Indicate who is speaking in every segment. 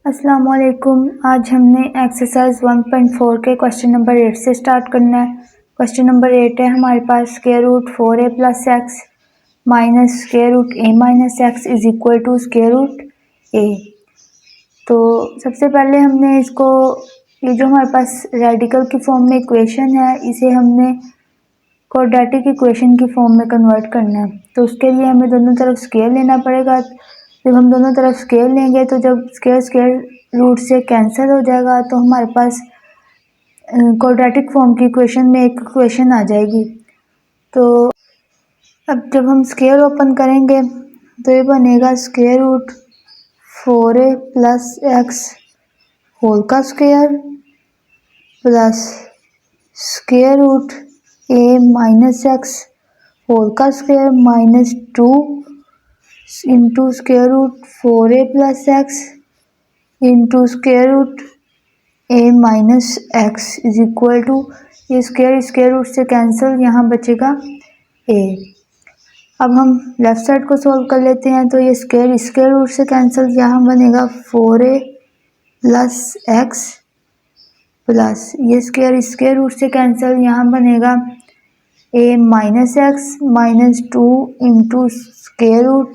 Speaker 1: अस्सलाम वालेकुम। आज हमने एक्सरसाइज 1.4 के क्वेश्चन नंबर 8 से स्टार्ट करना है। क्वेश्चन नंबर 8 है हमारे पास square root 4a plus x minus square root a minus x is equal to square root a। तो सबसे पहले हमने इसको, ये जो हमारे पास रेडिकल की फॉर्म में इक्वेशन है, इसे हमने क्वाड्रेटिक इक्वेशन की फॉर्म में कन्वर्ट करना है। तो उसके लिए हमें दोनों तरफ स्क्वायर लेना पड़ेगा। जब हम दोनों तरफ स्क्वायर लेंगे तो जब स्क्वायर स्क्वायर रूट से कैंसिल हो जाएगा तो हमारे पास क्वाड्रेटिक फॉर्म की इक्वेशन में एक इक्वेशन आ जाएगी। तो अब जब हम स्क्वायर ओपन करेंगे तो ये बनेगा square root 4a plus x whole का square plus square root a minus x whole का square minus 2 into square root 4a plus x into square root a minus x is equal to, ये square square root से cancel, यहाँ बचेगा a। अब हम left side को solve कर लेते हैं। तो ये स्क्वायर स्क्वायर रूट से कैंसिल, यहाँ बनेगा 4a प्लस एक्स प्लस ये स्क्वायर स्क्वायर रूट से कैंसिल, यहाँ बनेगा a minus x minus 2 into square root,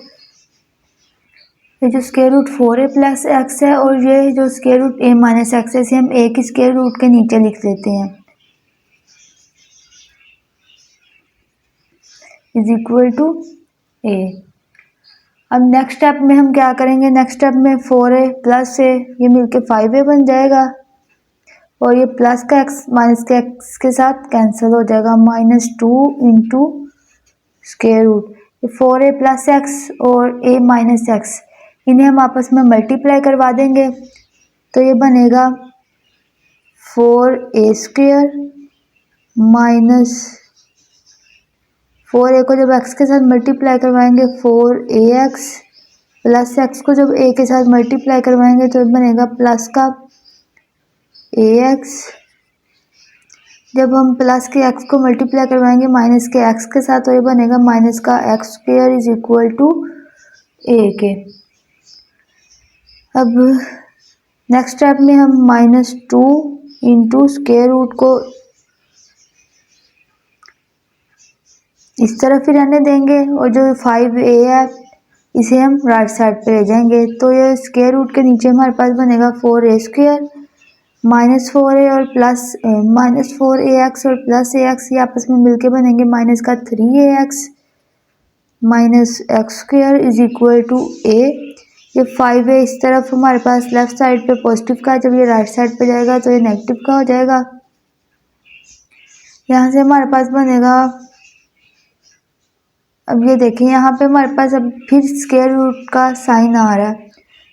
Speaker 1: ये जो square root 4a plus x है और ये जो square root a minus x है, इसे हम एक स्क्वायर रूट के नीचे लिख लेते हैं, इज इक्वल टू a। अब नेक्स्ट स्टेप में हम क्या करेंगे, नेक्स्ट स्टेप में 4a प्लस a ये मिलके 5a बन जाएगा और ये प्लस का x माइनस के x के साथ कैंसिल हो जाएगा, माइनस 2 इंटू स्क्वायर रूट, ये 4a प्लस एक्स और a माइनस एक्स, इन्हें हम आपस में मल्टीप्लाई करवा देंगे तो ये बनेगा 4a स्क्वायर माइनस 4a को जब x के साथ मल्टीप्लाई करवाएंगे 4ax प्लस x को जब a के साथ मल्टीप्लाई करवाएंगे तो ये बनेगा प्लस का ax, जब हम प्लस के x को मल्टीप्लाई करवाएंगे माइनस के x के साथ तो ये बनेगा माइनस का x square is equal to a के। अब नेक्स्ट स्टेप में हम माइनस 2 इंटू स्क्वायर रूट को इस तरफ ही रहने देंगे और जो 5a है इसे हम राइट साइड पे ले जाएंगे। तो ये स्क्वायर रूट के नीचे हमारे पास बनेगा 4a स्क्वायर माइनस 4a और प्लस माइनस 4ax और प्लस ax, ये आपस में मिलके बनेंगे माइनस का 3ax minus x square is equal to a। ये 5a इस तरफ हमारे पास लेफ्ट साइड पे पॉजिटिव का है, जब ये राइट साइड पे जाएगा तो ये नेगेटिव का हो जाएगा। यहाँ से हमारे पास बनेगा, अब ये देखिए यहाँ पे हमारे पास अब फिर स्क्वायर रूट का साइन आ रहा है,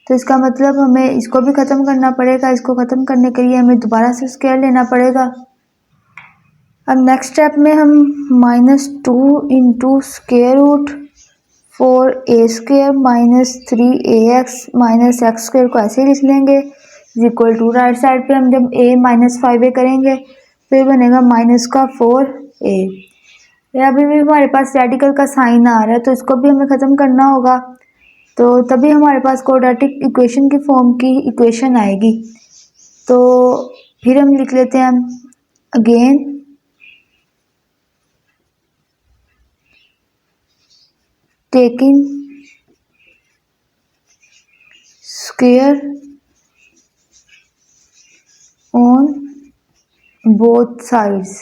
Speaker 1: तो इसका मतलब हमें इसको भी ख़त्म करना पड़ेगा। इसको ख़त्म करने के लिए हमें दोबारा से स्क्वायर लेना पड़ेगा। अब नेक्स्ट स्टेप में हम minus 2 into square root 4a square minus 3ax minus x square को ऐसे लिख लेंगे is equal to, right side पे हम जब a माइनस 5a करेंगे तो ये बनेगा माइनस का 4a। ये अभी भी हमारे पास रेडिकल का साइन आ रहा है तो इसको भी हमें ख़त्म करना होगा, तो तभी हमारे पास क्वाड्रेटिक इक्वेशन की फॉर्म की इक्वेशन आएगी। तो फिर हम लिख लेते हैं again taking square on both sides.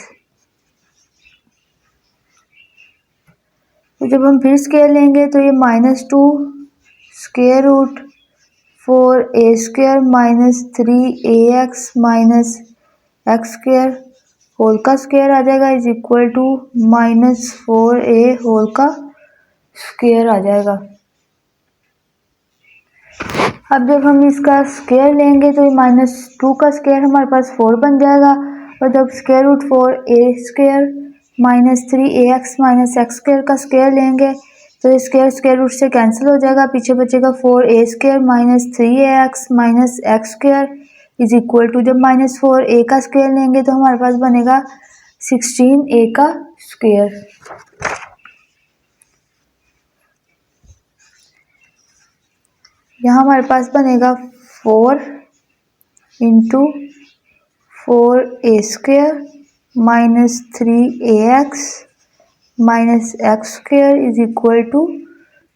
Speaker 1: तो जब हम फिर स्क्वायर लेंगे तो ये minus 2 square root 4a square minus 3ax minus x square whole का स्क्वायर आ जाएगा is equal to minus 4a whole का स्क्वायर आ जाएगा। अब जब हम इसका स्क्वायर लेंगे तो ये माइनस 2 का स्क्वायर हमारे पास 4 बन जाएगा और जब square root 4a square minus 3ax minus x square का स्क्वायर लेंगे तो स्क्वायर स्क्वायर रूट से कैंसिल हो जाएगा, पीछे बचेगा 4a square minus 3ax minus x square is equal to, जब माइनस 4a का स्क्वायर लेंगे तो हमारे पास बनेगा 16a का स्क्वायर। यहाँ हमारे पास बनेगा 4 into 4a² minus 3ax minus x square is equal to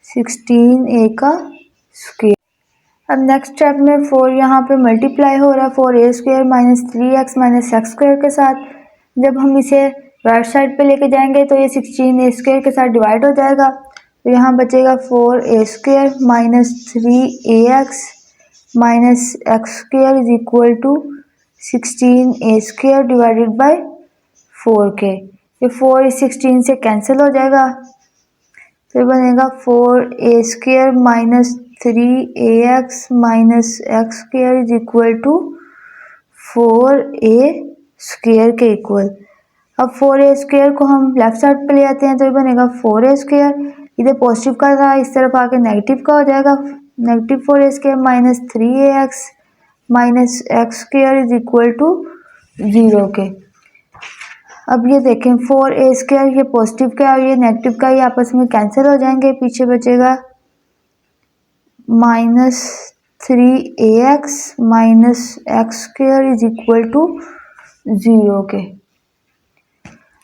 Speaker 1: 16a का स्क्वेयर। अब नेक्स्ट स्टेप में 4 यहाँ पे मल्टीप्लाई हो रहा है 4a² minus 3x minus x square के साथ। जब हम इसे राइट साइड पे लेके जाएंगे तो ये 16a² के साथ डिवाइड हो जाएगा, तो यहाँ बचेगा 4a² minus 3ax minus x square is equal to 16a² divided by 4k। ये 4 इस 16 से कैंसिल हो जाएगा, तो ये बनेगा 4a² minus 3ax minus x square is equal to 4a² के इक्वल। अब 4a² को हम लेफ्ट साइड पे ले आते हैं तो ये बनेगा 4a², इधर पॉजिटिव का था इस तरफ आके नेगेटिव का हो जाएगा, negative 4a² minus 3ax minus x square is equal to 0 के। अब ये देखें 4a² ये पॉजिटिव का और ये नेगेटिव का, ये आपस में कैंसिल हो जाएंगे, पीछे बचेगा minus 3ax minus x square is equal to 0 के।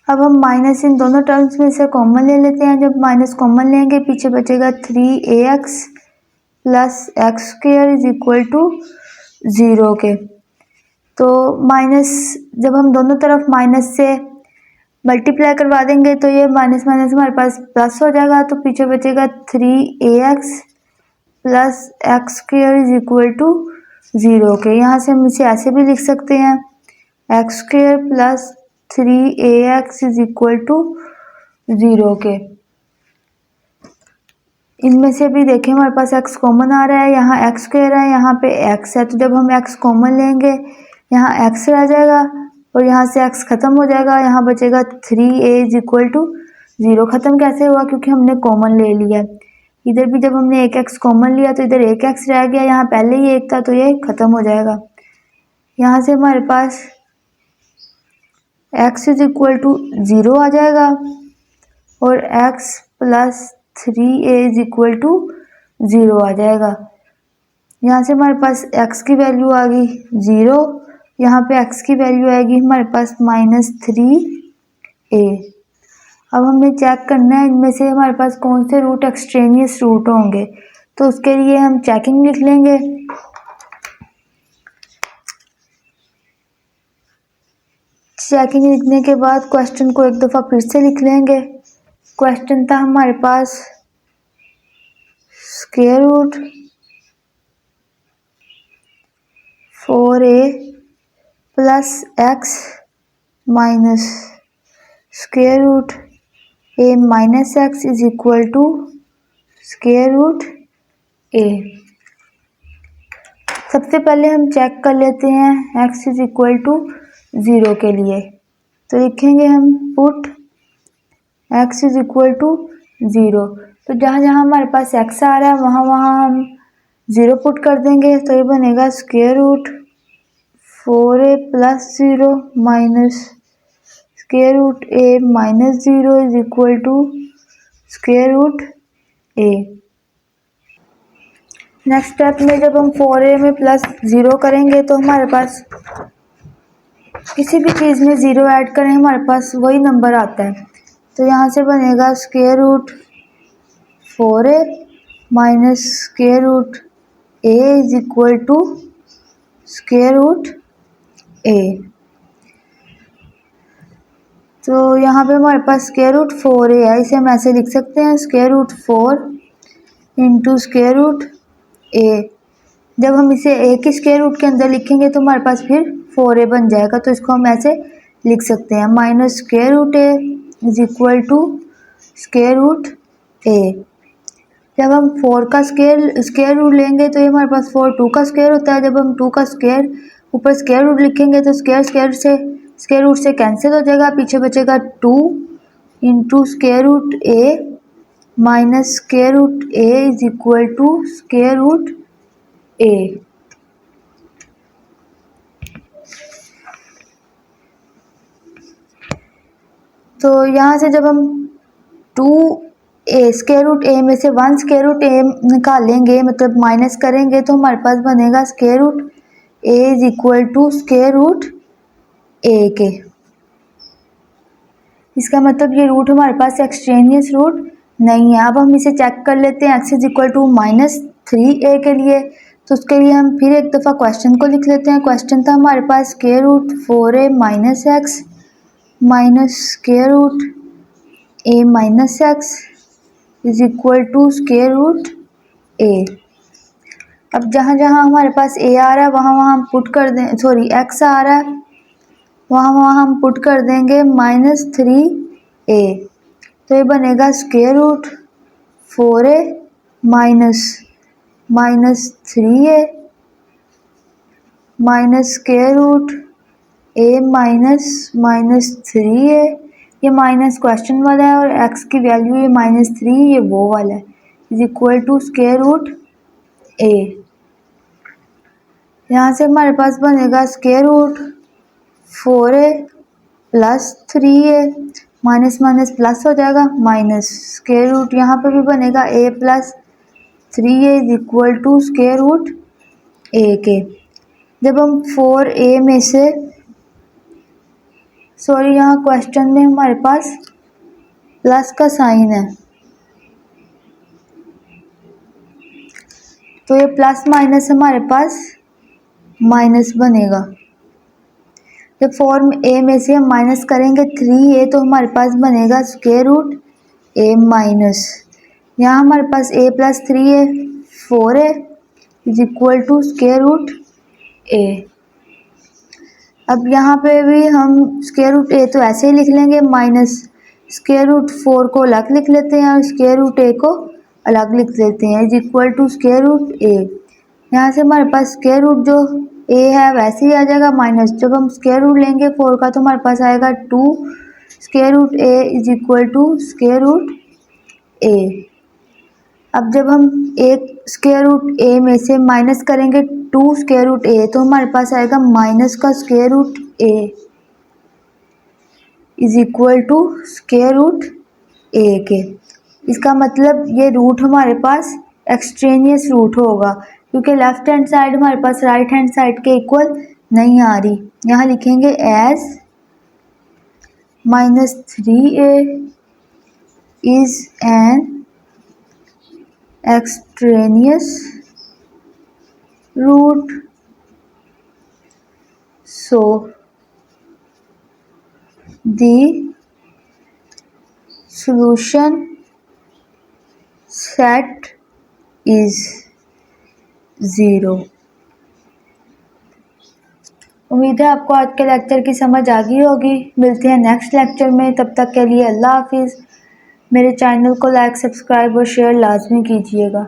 Speaker 1: अब हम माइनस इन दोनों टर्म्स में से कॉमन ले लेते हैं। जब माइनस कॉमन लेंगे पीछे बचेगा 3ax plus x square is equal to 0 के। तो माइनस जब हम दोनों तरफ माइनस से मल्टीप्लाई करवा देंगे तो ये माइनस माइनस हमारे पास प्लस हो जाएगा, तो पीछे बचेगा 3ax plus x square is equal to 0 के। यहाँ से हम इसे ऐसे भी लिख सकते हैं x square plus 3ax is equal to 0 के। इनमें से भी देखें हमारे पास x कॉमन आ रहा है, यहाँ एक्स स्क्वेयर है, यहाँ पे x है, तो जब हम x कॉमन लेंगे यहाँ x रह जाएगा और यहाँ से x खत्म हो जाएगा, यहाँ बचेगा 3a इज इक्वल टू 0। खत्म कैसे हुआ? क्योंकि हमने कॉमन ले लिया। इधर भी जब हमने एक x कॉमन लिया तो इधर एक x रह गया, यहाँ पहले ही एक था तो ये खत्म हो जाएगा। यहाँ से हमारे पास x इज इक्वल टू 0 आ जाएगा और x plus 3a is equal to 0 आ जाएगा। यहाँ से हमारे पास x की वैल्यू आ गई 0, यहाँ पे x की वैल्यू आएगी हमारे पास माइनस 3a। अब हमें चेक करना है इनमें से हमारे पास कौन से रूट एक्सट्रेनियस रूट होंगे, तो उसके लिए हम चेकिंग लिख लेंगे। चेकिंग लिखने के बाद क्वेश्चन को एक दफ़ा फिर से लिख लेंगे। क्वेश्चन था हमारे पास square root 4a plus x minus square root a minus x is equal to square root a। सबसे पहले हम चेक कर लेते हैं x इज इक्वल टू 0 के लिए, तो लिखेंगे हम put x is equal to 0। तो जहाँ जहाँ हमारे पास x आ रहा है वहाँ वहाँ हम 0 पुट कर देंगे, तो ये बनेगा square root 4a plus 0 minus square root a minus 0 is equal to square root a। Next step में जब हम 4a में प्लस 0 करेंगे तो हमारे पास किसी भी चीज़ में 0 ऐड करें हमारे पास वही नंबर आता है। तो यहाँ से बनेगा square root 4a minus square root a is equal to square root a। तो यहाँ पे हमारे पास स्क्वायर रूट 4a है, इसे हम ऐसे लिख सकते हैं square root 4 into square root a। जब हम इसे a की स्क्वायर रूट के अंदर लिखेंगे तो हमारे पास फिर 4a बन जाएगा, तो इसको हम ऐसे लिख सकते हैं minus square root a is equal to square root a। जब हम 4 का स्क्वायर रूट लेंगे तो ये हमारे पास 4 2 का स्क्वायर होता है। जब हम 2 का स्क्वायर ऊपर स्क्वायर रूट लिखेंगे तो स्क्वायर रूट से कैंसिल हो जाएगा, पीछे बचेगा 2 into square root a minus square root a is equal to square root a। तो यहाँ से जब हम 2 ए, स्क्वायर रूट ए में से 1 स्क्वायर रूट ए निकालेंगे, मतलब माइनस करेंगे, तो हमारे पास बनेगा square root a is equal to square root a के। इसका मतलब ये रूट हमारे पास एक्सट्रेनियस रूट नहीं है। अब हम इसे चेक कर लेते हैं x is equal to -3a के लिए। तो उसके लिए हम फिर एक दफ़ा क्वेश्चन को लिख लेते हैं। क्वेश्चन था हमारे पास square root 4a minus x minus square root a minus x is equal to square root a। अब जहाँ जहाँ हमारे पास a आ रहा है वहाँ वहाँ हम पुट कर दें, सॉरी x आ रहा है वहाँ वहाँ हम पुट कर देंगे -3a। तो ये बनेगा square root 4a minus 3a minus square root a minus 3a। ये माइनस क्वेश्चन वाला है और x की वैल्यू ये -3, ये वो वाला है, is equal to square root a। यहाँ से हमारे पास बनेगा square root 4a plus 3a, minus minus plus हो जाएगा माइनस, स्क्वायर रूट यहाँ पे भी बनेगा a plus 3a is equal to square root a के। जब हम 4a में से, सॉरी यहाँ क्वेश्चन में हमारे पास प्लस का साइन है, तो ये प्लस माइनस हमारे पास माइनस बनेगा। जब 4a में से हम माइनस करेंगे 3a तो हमारे पास बनेगा स्क्वायर रूट a माइनस, यहाँ हमारे पास a plus 3a 4a is equal to square root a। अब यहाँ पे भी हम स्क्वायर रूट a तो ऐसे ही लिख लेंगे, माइनस स्क्वायर रूट 4 को अलग लिख लेते हैं और स्क्वायर रूट a को अलग लिख लेते हैं, is equal to square root a। यहाँ से हमारे पास स्क्वायर रूट जो a है वैसे ही आ जाएगा माइनस, जब हम स्क्वायर रूट लेंगे 4 का तो हमारे पास आएगा 2 square root a is equal to square root a। अब जब हम एक स्क्वायर रूट a में से माइनस करेंगे 2 स्क्वायर रूट a तो हमारे पास आएगा माइनस का square root a is equal to square root a के। इसका मतलब ये रूट हमारे पास एक्सट्रेनियस रूट होगा, क्योंकि लेफ्ट हैंड साइड हमारे पास राइट हैंड साइड के इक्वल नहीं आ रही। यहाँ लिखेंगे as -3a is an extraneous root, so the solution set is 0। उम्मीद है आपको आज के लेक्चर की समझ आ गई होगी। मिलते हैं नेक्स्ट लेक्चर में, तब तक के लिए अल्लाह हाफिज़। मेरे चैनल को लाइक, सब्सक्राइब और शेयर लाजमी कीजिएगा।